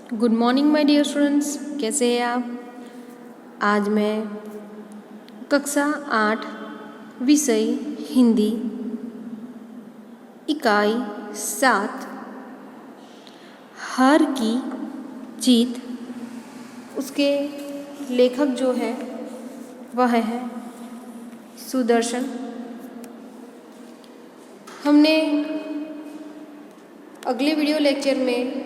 Good morning my dear students, कैसे हैं आप। आज मैं कक्षा 8 विषय हिंदी इकाई 7 हार की जीत, उसके लेखक जो है वह है सुदर्शन। हमने अगले वीडियो लेक्चर में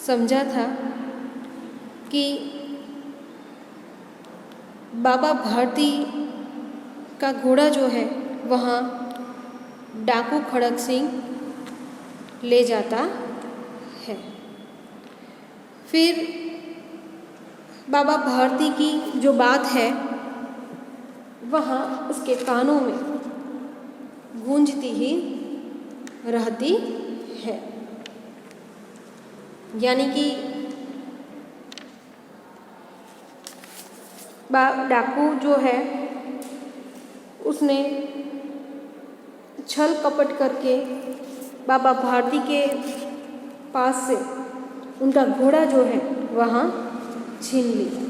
समझा था कि बाबा भारती का घोड़ा जो है वहाँ डाकू खड़क सिंह ले जाता है। फिर बाबा भारती की जो बात है वहाँ उसके कानों में गूंजती ही रहती है, यानी कि डाकू जो है उसने छल कपट करके बाबा भारती के पास से उनका घोड़ा जो है वहाँ छीन लिया।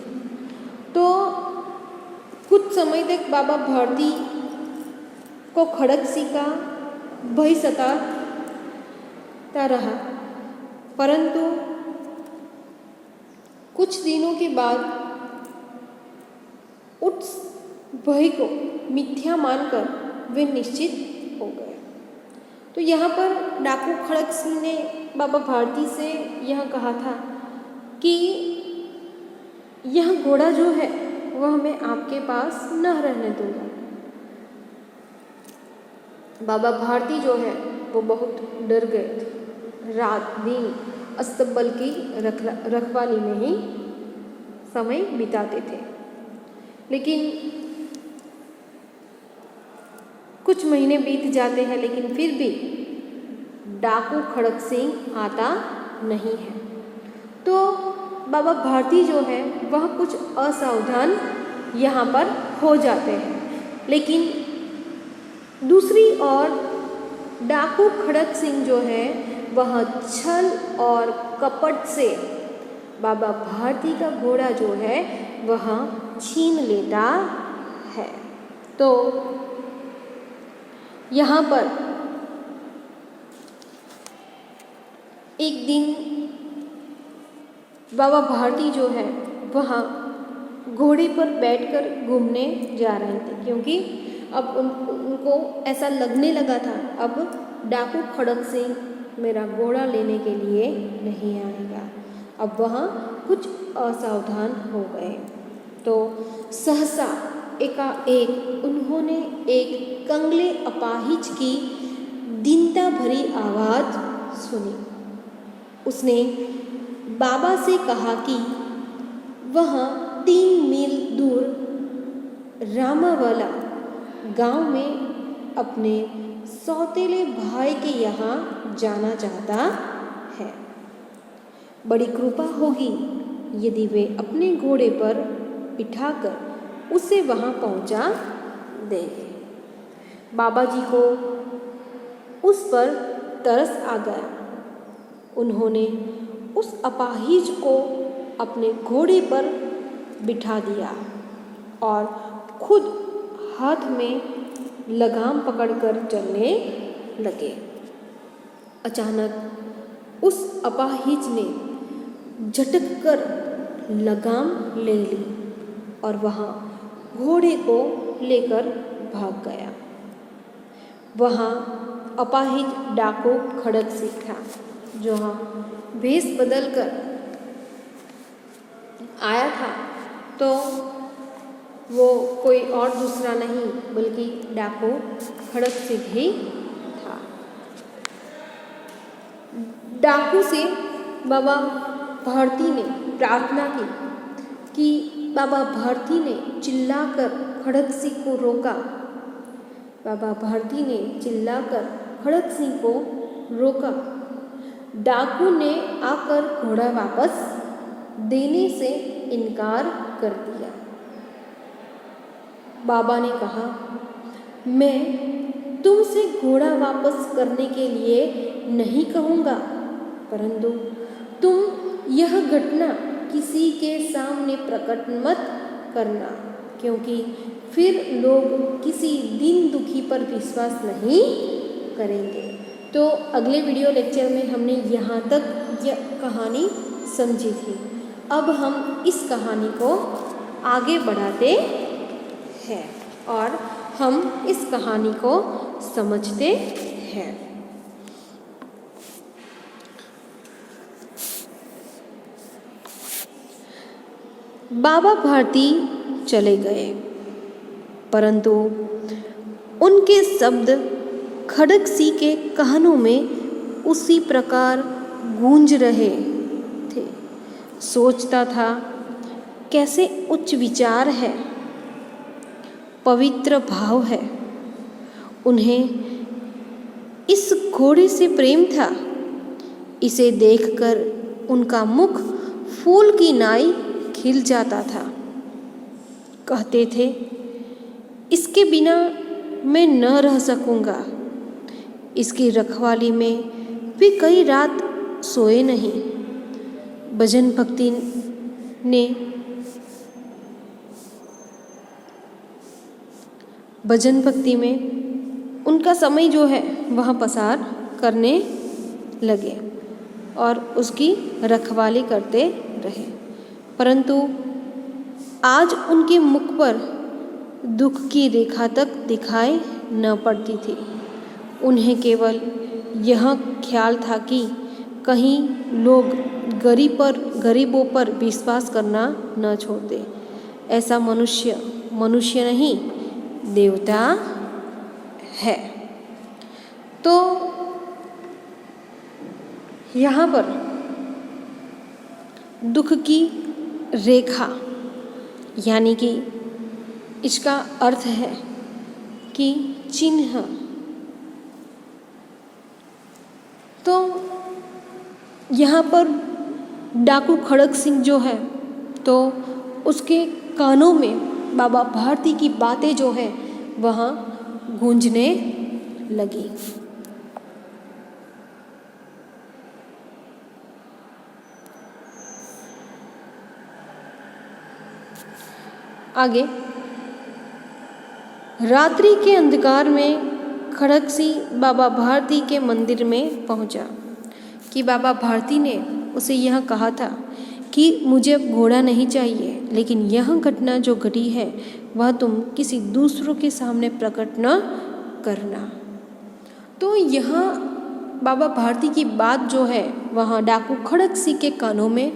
तो कुछ समय तक बाबा भारती को खड़क सिंह का भय सताता रहा, परंतु कुछ दिनों के बाद उस भय को मिथ्या मानकर वे निश्चित हो गए। तो यहाँ पर डाकू खड़क सिंह ने बाबा भारती से यह कहा था कि यह घोड़ा जो है वह मैं आपके पास न रहने दूंगा। बाबा भारती जो है वो बहुत डर गए थे। रात दिन अस्तबल की रखवाली में ही समय बिताते थे, लेकिन कुछ महीने बीत जाते हैं लेकिन फिर भी डाकू खड़क सिंह आता नहीं है। तो बाबा भारती जो है वह कुछ असावधान यहाँ पर हो जाते हैं, लेकिन दूसरी ओर डाकू खड़क सिंह जो है वह छल और कपट से बाबा भारती का घोड़ा जो है वह छीन लेता है। तो यहाँ पर एक दिन बाबा भारती जो है वह घोड़े पर बैठकर घूमने जा रहे थे, क्योंकि अब उनको ऐसा लगने लगा था अब डाकू खड़क सिंह मेरा घोड़ा लेने के लिए नहीं आएगा। अब वहाँ कुछ असावधान हो गए। तो सहसा एकाएक उन्होंने एक कंगले अपाहिज की दीनता भरी आवाज़ सुनी। उसने बाबा से कहा कि वह 3 मील दूर रामावाला गांव में अपने सौतेले भाई के यहाँ जाना चाहता है। बड़ी कृपा होगी यदि वे अपने घोड़े पर बिठाकर उसे वहाँ पहुँचा देंगे। बाबा जी को उस पर तरस आ गया। उन्होंने उस अपाहिज को अपने घोड़े पर बिठा दिया और खुद हाथ में लगाम पकड़कर चलने लगे। अचानक उस अपाहिज ने झटक कर लगाम ले ली और वहाँ घोड़े को लेकर भाग गया। वहाँ अपाहिज डाकू खड़क सिंह था, जो वहाँ भेष बदल कर आया था। तो वो कोई और दूसरा नहीं बल्कि डाकू खड़क सिंह ही था। डाकू से बाबा भारती ने प्रार्थना की कि बाबा भारती ने चिल्लाकर खड़क सिंह को रोका। बाबा भारती ने चिल्लाकर खड़क सिंह को रोका। डाकू ने आकर घोड़ा वापस देने से इनकार कर दिया। बाबा ने कहा, मैं तुमसे घोड़ा वापस करने के लिए नहीं कहूँगा, परंतु तुम यह घटना किसी के सामने प्रकट मत करना, क्योंकि फिर लोग किसी दीन दुखी पर विश्वास नहीं करेंगे। तो अगले वीडियो लेक्चर में हमने यहाँ तक यह कहानी समझी थी। अब हम इस कहानी को आगे बढ़ाते हैं और हम इस कहानी को समझते हैं। बाबा भारती चले गए, परंतु उनके शब्द खड़ग सिंह के कानों में उसी प्रकार गूंज रहे थे। सोचता था, कैसे उच्च विचार है, पवित्र भाव है। उन्हें इस घोड़े से प्रेम था। इसे देखकर उनका मुख फूल की नाई खिल जाता था। कहते थे, इसके बिना मैं न रह सकूँगा। इसकी रखवाली में भी कई रात सोए नहीं। भजन भक्ति में उनका समय जो है वह पसार करने लगे और उसकी रखवाली करते रहे, परंतु आज उनके मुख पर दुख की रेखा तक दिखाई न पड़ती थी। उन्हें केवल यह ख्याल था कि कहीं लोग गरीबों पर विश्वास करना न छोड़ दे। ऐसा मनुष्य नहीं, देवता है। तो यहाँ पर दुख की रेखा यानी कि इसका अर्थ है कि चिन्ह। तो यहाँ पर डाकू खड़ग सिंह जो है तो उसके कानों में बाबा भारती की बातें जो है वह गूंजने लगी। आगे, रात्रि के अंधकार में खड़ग सिंह बाबा भारती के मंदिर में पहुंचा कि बाबा भारती ने उसे यह कहा था कि मुझे घोड़ा नहीं चाहिए, लेकिन यह घटना जो घटी है वह तुम किसी दूसरों के सामने प्रकट न करना। तो यहाँ बाबा भारती की बात जो है वह डाकू खड़ग सिंह के कानों में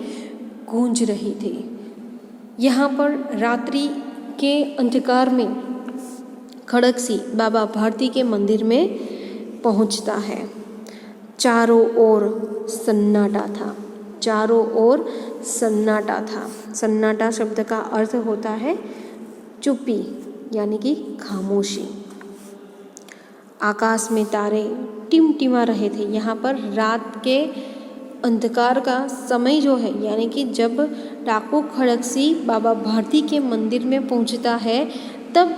गूंज रही थी। यहाँ पर रात्रि के अंधकार में खड़ग सिंह बाबा भारती के मंदिर में पहुँचता है। चारों ओर सन्नाटा था। चारों ओर सन्नाटा था। सन्नाटा शब्द का अर्थ होता है चुप्पी यानी कि खामोशी। आकाश में तारे टिमटिमा रहे थे। यहाँ पर रात के अंधकार का समय जो है यानी कि जब डाकू खड़ग सिंह बाबा भारती के मंदिर में पहुँचता है तब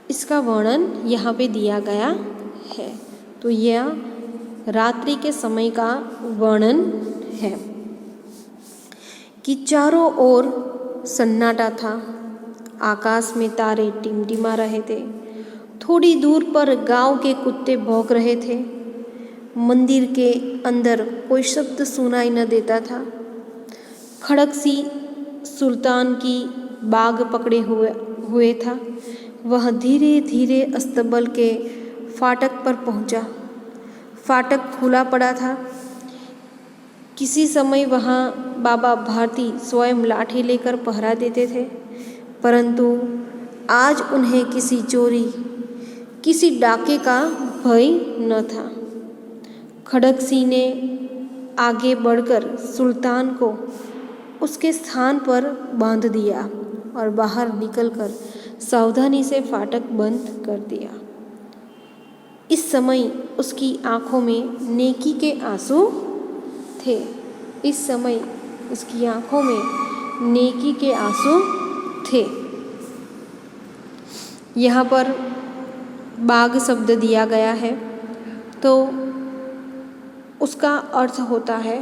इसका वर्णन यहाँ पे दिया गया है। तो यह रात्रि के समय का वर्णन है कि चारों ओर सन्नाटा था। आकाश में तारे टिमटिमा रहे थे। थोड़ी दूर पर गांव के कुत्ते भौंक रहे थे। मंदिर के अंदर कोई शब्द सुनाई न देता था। खड़ग सिंह सुल्तान की बाग पकड़े हुए था। वह धीरे धीरे अस्तबल के फाटक पर पहुंचा। फाटक खुला पड़ा था। किसी समय वहाँ बाबा भारती स्वयं लाठी लेकर पहरा देते थे, परंतु आज उन्हें किसी चोरी, किसी डाके का भय न था। खड़ग सिंह ने आगे बढ़कर सुल्तान को उसके स्थान पर बांध दिया और बाहर निकलकर सावधानी से फाटक बंद कर दिया। इस समय उसकी आंखों में नेकी के आंसू थे। इस समय उसकी आंखों में नेकी के आंसू थे। यहाँ पर बाघ शब्द दिया गया है, तो उसका अर्थ होता है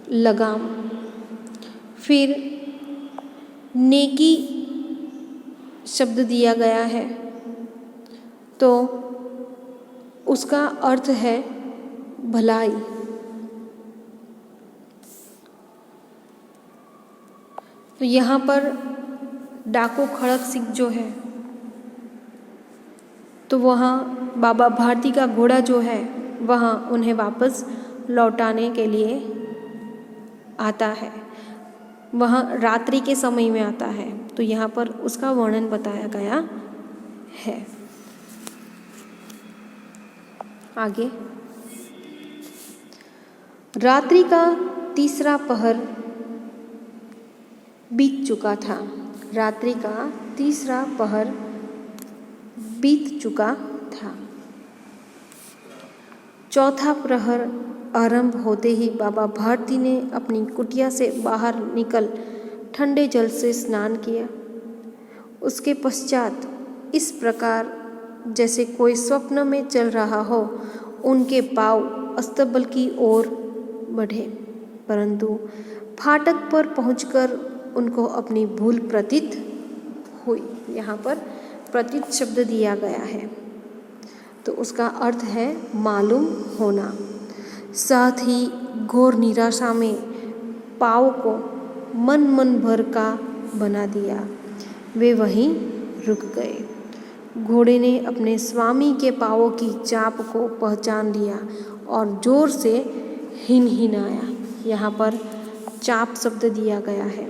लगाम। फिर नेकी शब्द दिया गया है, तो उसका अर्थ है भलाई। तो यहाँ पर डाको खड़क सिंह जो है, तो वहाँ बाबा भारती का घोड़ा जो है वहाँ उन्हें वापस लौटाने के लिए आता है। वह रात्रि के समय में आता है, तो यहाँ पर उसका वर्णन बताया गया है। आगे, रात्रि का तीसरा पहर बीत चुका था। रात्रि का तीसरा पहर बीत चुका था। चौथा प्रहर आरंभ होते ही बाबा भारती ने अपनी कुटिया से बाहर निकल ठंडे जल से स्नान किया। उसके पश्चात इस प्रकार जैसे कोई स्वप्न में चल रहा हो, उनके पाँव अस्तबल की ओर बढ़े, परंतु फाटक पर पहुंचकर उनको अपनी भूल प्रतीत हुई। यहाँ पर प्रतीत शब्द दिया गया है, तो उसका अर्थ है मालूम होना। साथ ही घोर निराशा में पाँव को मन भर का बना दिया। वे वहीं रुक गए। घोड़े ने अपने स्वामी के पाँवों की चाप को पहचान लिया और जोर से हिनहिनाया। यहाँ पर चाप शब्द दिया गया है,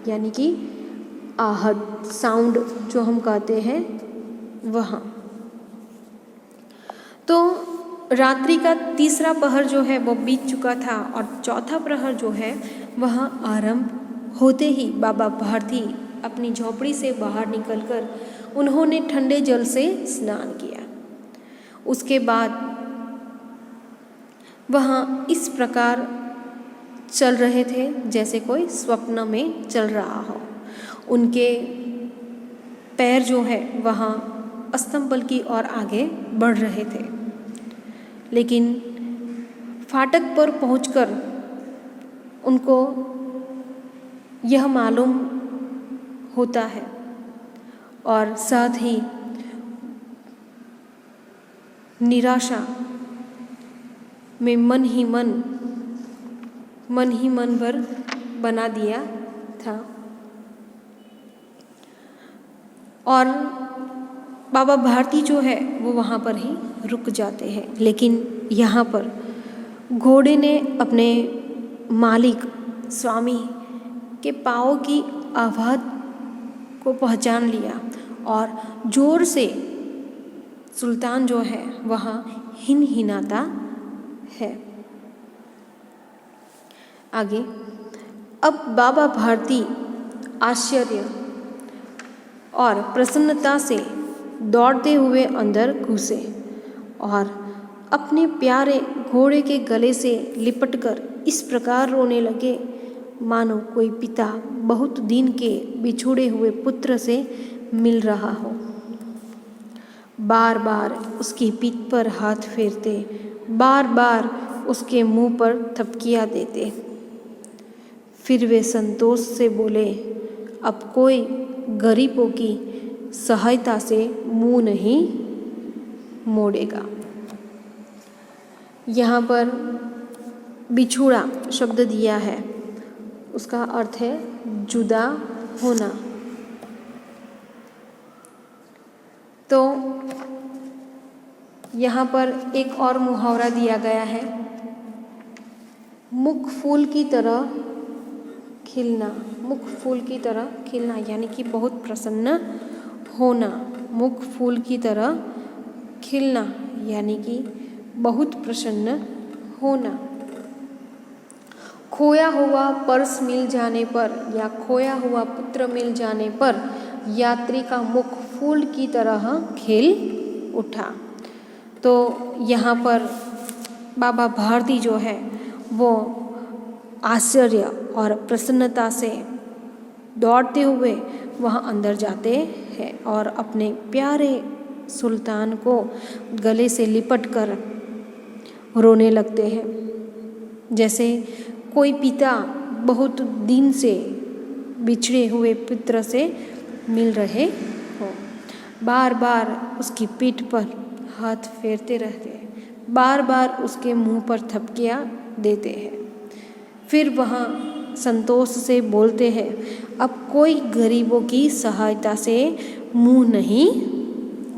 यानी कि आहट साउंड जो हम कहते हैं वहाँ। तो रात्रि का तीसरा प्रहर जो है वो बीत चुका था और चौथा प्रहर जो है वह आरंभ होते ही बाबा भारती अपनी झोपड़ी से बाहर निकलकर उन्होंने ठंडे जल से स्नान किया। उसके बाद वह इस प्रकार चल रहे थे जैसे कोई स्वप्न में चल रहा हो। उनके पैर जो है वह अस्तबल की ओर आगे बढ़ रहे थे, लेकिन फाटक पर पहुंचकर उनको यह मालूम होता है और साथ ही निराशा में मन ही मन भर बना दिया था। और बाबा भारती जो है वो वहाँ पर ही रुक जाते हैं, लेकिन यहाँ पर घोड़े ने अपने मालिक स्वामी के पाँव की आवाज़ को पहचान लिया और जोर से सुल्तान जो है वह हिनहिनाता है। आगे, अब बाबा भारती आश्चर्य और प्रसन्नता से दौड़ते हुए अंदर घुसे और अपने प्यारे घोड़े के गले से लिपटकर इस प्रकार रोने लगे मानो कोई पिता बहुत दिन के बिछुड़े हुए पुत्र से मिल रहा हो। बार बार उसकी पीठ पर हाथ फेरते, बार बार उसके मुंह पर थपकियां देते। फिर वे संतोष से बोले, अब कोई गरीबों की सहायता से मुंह नहीं मोड़ेगा। यहाँ पर बिछुड़ा शब्द दिया है, उसका अर्थ है जुदा होना। तो यहाँ पर एक और मुहावरा दिया गया है, मुख फूल की तरह खिलना। मुख फूल की तरह खिलना यानी कि बहुत प्रसन्न होना। मुख फूल की तरह खिलना यानी कि बहुत प्रसन्न होना। खोया हुआ पर्स मिल जाने पर या खोया हुआ पुत्र मिल जाने पर यात्री का मुख फूल की तरह खिल उठा। तो यहाँ पर बाबा भारती जो है वो आश्चर्य और प्रसन्नता से दौड़ते हुए वहाँ अंदर जाते हैं और अपने प्यारे सुल्तान को गले से लिपट कर रोने लगते हैं, जैसे कोई पिता बहुत दिन से बिछड़े हुए पुत्र से मिल रहे हो। बार बार उसकी पीठ पर हाथ फेरते रहते हैं, बार बार उसके मुंह पर थपकियाँ देते हैं। फिर वहाँ संतोष से बोलते हैं, अब कोई गरीबों की सहायता से मुंह नहीं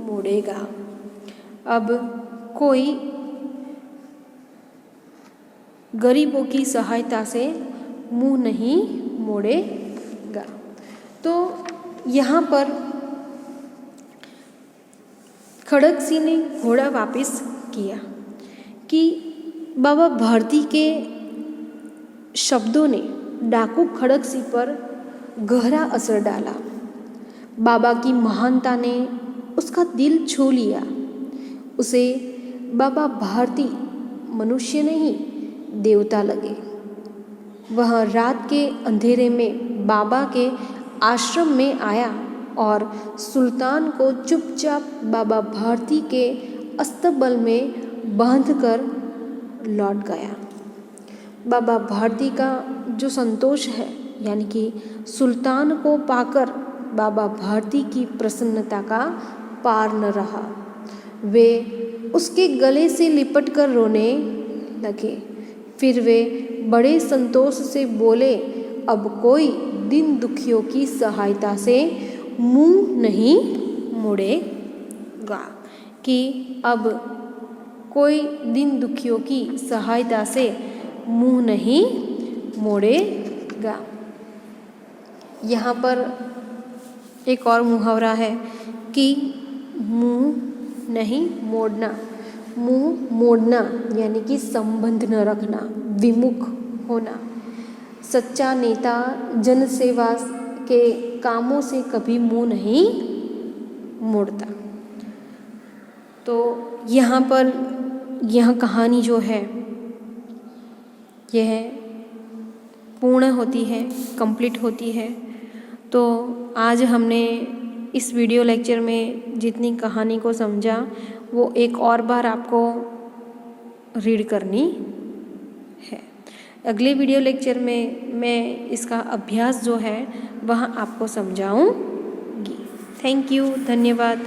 मोड़ेगा। अब कोई गरीबों की सहायता से मुंह नहीं मोड़ेगा। तो यहाँ पर खड़क सिंह ने घोड़ा वापस किया कि बाबा भारती के शब्दों ने डाकू खड़क सिंह पर गहरा असर डाला। बाबा की महानता ने उसका दिल छू लिया। उसे बाबा भारती मनुष्य नहीं देवता लगे। वह रात के अंधेरे में बाबा के आश्रम में आया और सुल्तान को चुपचाप बाबा भारती के अस्तबल में बांधकर लौट गया। बाबा भारती का जो संतोष है, यानी कि सुल्तान को पाकर बाबा भारती की प्रसन्नता का पार न रहा। वे उसके गले से लिपट कर रोने लगे। फिर वे बड़े संतोष से बोले, अब कोई दीन दुखियों की सहायता से मुंह नहीं मोड़ेगा, कि अब कोई दीन दुखियों की सहायता से मुंह नहीं मोड़ेगा। यहाँ पर एक और मुहावरा है कि मुंह नहीं मोड़ना। मुंह मोड़ना यानी कि संबंध न रखना, विमुख होना। सच्चा नेता जन सेवा के कामों से कभी मुंह नहीं मोड़ता। तो यहाँ पर यह कहानी जो है यह पूर्ण होती है, कंप्लीट होती है। तो आज हमने इस वीडियो लेक्चर में जितनी कहानी को समझा वो एक और बार आपको रीड करनी है। अगले वीडियो लेक्चर में मैं इसका अभ्यास जो है वह आपको समझाऊंगी। थैंक यू, धन्यवाद।